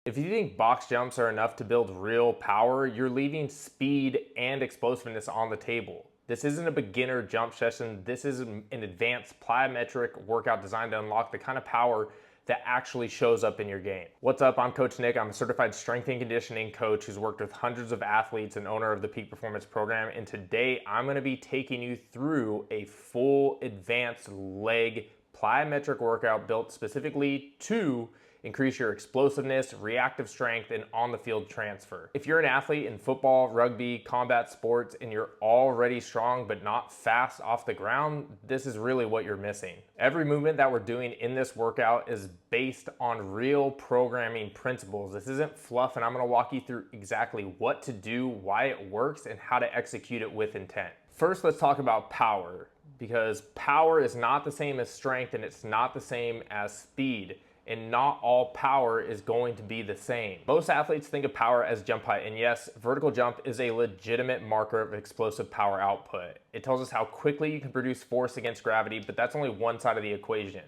If you think box jumps are enough to build real power, you're leaving speed and explosiveness on the table. This isn't a beginner jump session. This is an advanced plyometric workout designed to unlock the kind of power that actually shows up in your game. What's up? I'm Coach Nick. I'm a certified strength and conditioning coach who's worked with hundreds of athletes and owner of the Peak Performance program. And today I'm going to be taking you through a full advanced leg plyometric workout built specifically to increase your explosiveness, reactive strength, and on-the-field transfer. If you're an athlete in football, rugby, combat sports, and you're already strong but not fast off the ground, this is really what you're missing. Every movement that we're doing in this workout is based on real programming principles. This isn't fluff, and I'm gonna walk you through exactly what to do, why it works, and how to execute it with intent. First, let's talk about power, because power is not the same as strength, and it's not the same as speed. And not all power is going to be the same. Most athletes think of power as jump height, and yes, vertical jump is a legitimate marker of explosive power output. It tells us how quickly you can produce force against gravity, but that's only one side of the equation.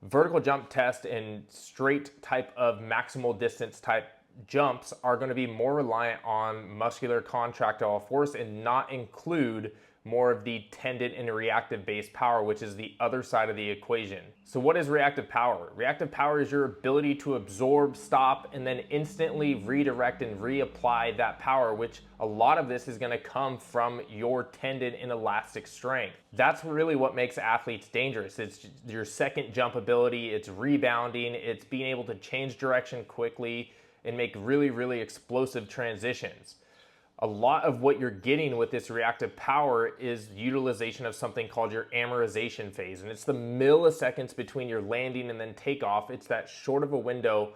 Vertical jump test and straight type of maximal distance type jumps are going to be more reliant on muscular contractile force and not include more of the tendon and reactive based power, which is the other side of the equation. So what is reactive power? Reactive power is your ability to absorb, stop, and then instantly redirect and reapply that power, which a lot of this is gonna come from your tendon and elastic strength. That's really what makes athletes dangerous. It's your second jump ability, it's rebounding, it's being able to change direction quickly and make really, really explosive transitions. A lot of what you're getting with this reactive power is utilization of something called your amortization phase. And it's the milliseconds between your landing and then takeoff. It's that short of a window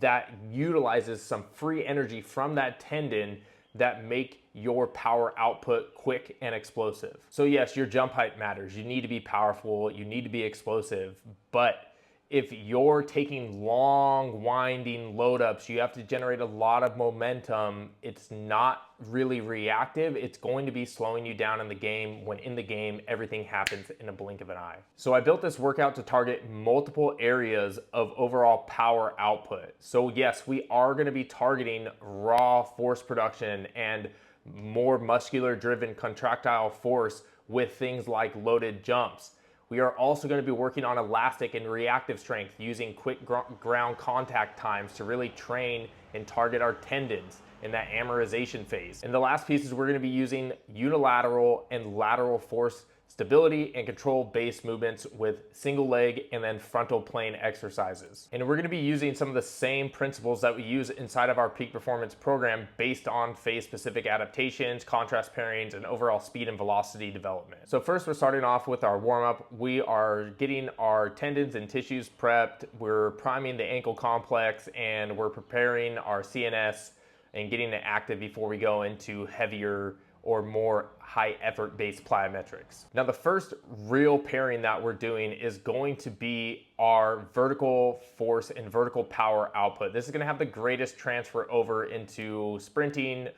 that utilizes some free energy from that tendon that make your power output quick and explosive. So yes, your jump height matters. You need to be powerful, you need to be explosive, but if you're taking long, winding load ups, you have to generate a lot of momentum. It's not really reactive. It's going to be slowing you down in the game when in the game, everything happens in a blink of an eye. So I built this workout to target multiple areas of overall power output. So yes, we are going to be targeting raw force production and more muscular driven contractile force with things like loaded jumps. We are also going to be working on elastic and reactive strength using quick ground contact times to really train and target our tendons in that amortization phase. And the last piece is we're going to be using unilateral and lateral force stability and control based movements with single leg and then frontal plane exercises. And we're going to be using some of the same principles that we use inside of our peak performance program based on phase specific adaptations, contrast pairings, and overall speed and velocity development. So first we're starting off with our warm up. We are getting our tendons and tissues prepped. We're priming the ankle complex and we're preparing our CNS and getting it active before we go into heavier or more high effort based plyometrics. Now the first real pairing that we're doing is going to be our vertical force and vertical power output. This is going to have the greatest transfer over into sprinting,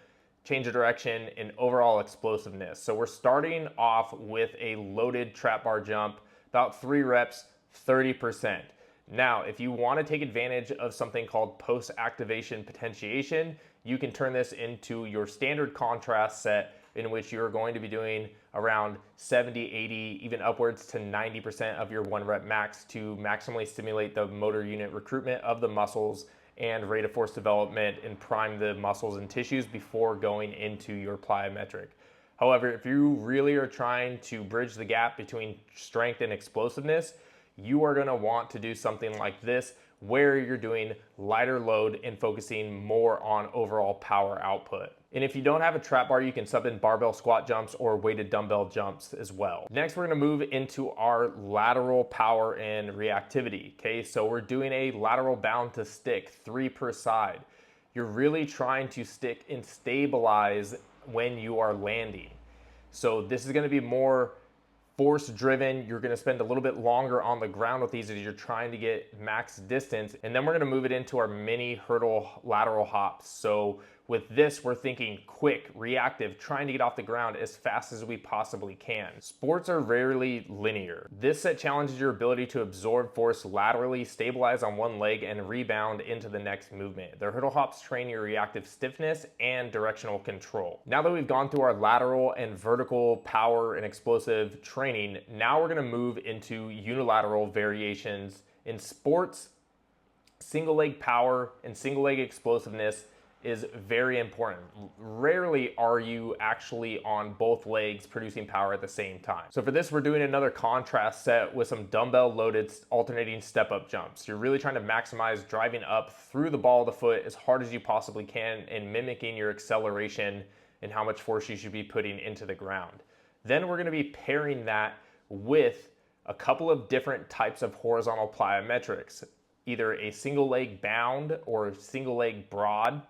change of direction, and overall explosiveness. So we're starting off with a loaded trap bar jump, about 3 reps, 30%. Now, if you want to take advantage of something called post-activation potentiation, you can turn this into your standard contrast set in which you're going to be doing around 70, 80, even upwards to 90% of your 1 rep max to maximally stimulate the motor unit recruitment of the muscles and rate of force development and prime the muscles and tissues before going into your plyometric. However, if you really are trying to bridge the gap between strength and explosiveness, you are going to want to do something like this where you're doing lighter load and focusing more on overall power output. And if you don't have a trap bar, you can sub in barbell squat jumps or weighted dumbbell jumps as well. Next, we're gonna move into our lateral power and reactivity. Okay, so we're doing a lateral bound to stick, 3 per side. You're really trying to stick and stabilize when you are landing. So this is gonna be more force driven. You're going to spend a little bit longer on the ground with these as you're trying to get max distance. And then we're going to move it into our mini hurdle lateral hops. So With this, we're thinking quick, reactive, trying to get off the ground as fast as we possibly can. Sports are rarely linear. This set challenges your ability to absorb force laterally, stabilize on one leg, and rebound into the next movement. The hurdle hops train your reactive stiffness and directional control. Now that we've gone through our lateral and vertical power and explosive training, now we're gonna move into unilateral variations. In sports, single leg power and single leg explosiveness is very important. Rarely are you actually on both legs producing power at the same time. So for this, we're doing another contrast set with some dumbbell loaded alternating step up jumps. You're really trying to maximize driving up through the ball of the foot as hard as you possibly can and mimicking your acceleration and how much force you should be putting into the ground. Then we're gonna be pairing that with a couple of different types of horizontal plyometrics, either a single leg bound or a single leg broad,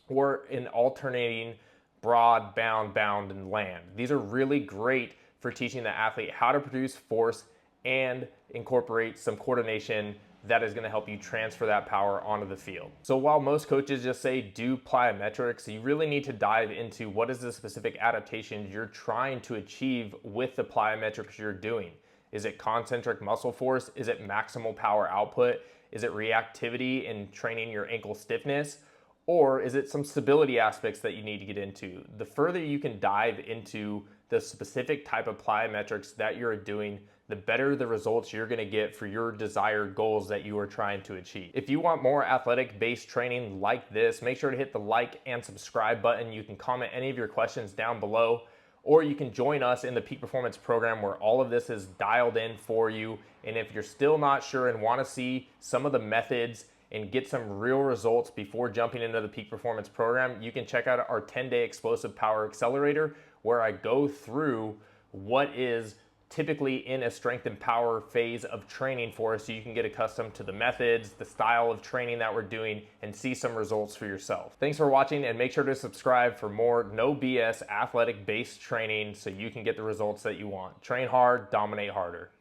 or an alternating broad, bound, bound, and land. These are really great for teaching the athlete how to produce force and incorporate some coordination that is going to help you transfer that power onto the field. So while most coaches just say do plyometrics, you really need to dive into what is the specific adaptations you're trying to achieve with the plyometrics you're doing. Is it concentric muscle force? Is it maximal power output? Is it reactivity in training your ankle stiffness? Or is it some stability aspects that you need to get into? The further you can dive into the specific type of plyometrics that you're doing, the better the results you're gonna get for your desired goals that you are trying to achieve. If you want more athletic-based training like this, make sure to hit the like and subscribe button. You can comment any of your questions down below, or you can join us in the Peak Performance program where all of this is dialed in for you. And if you're still not sure and wanna see some of the methods and get some real results before jumping into the Peak Performance program, you can check out our 10-day explosive power accelerator, where I go through what is typically in a strength and power phase of training for us, so you can get accustomed to the methods, the style of training that we're doing, and see some results for yourself. Thanks for watching, and make sure to subscribe for more no BS athletic based training so you can get the results that you want. Train hard, dominate harder.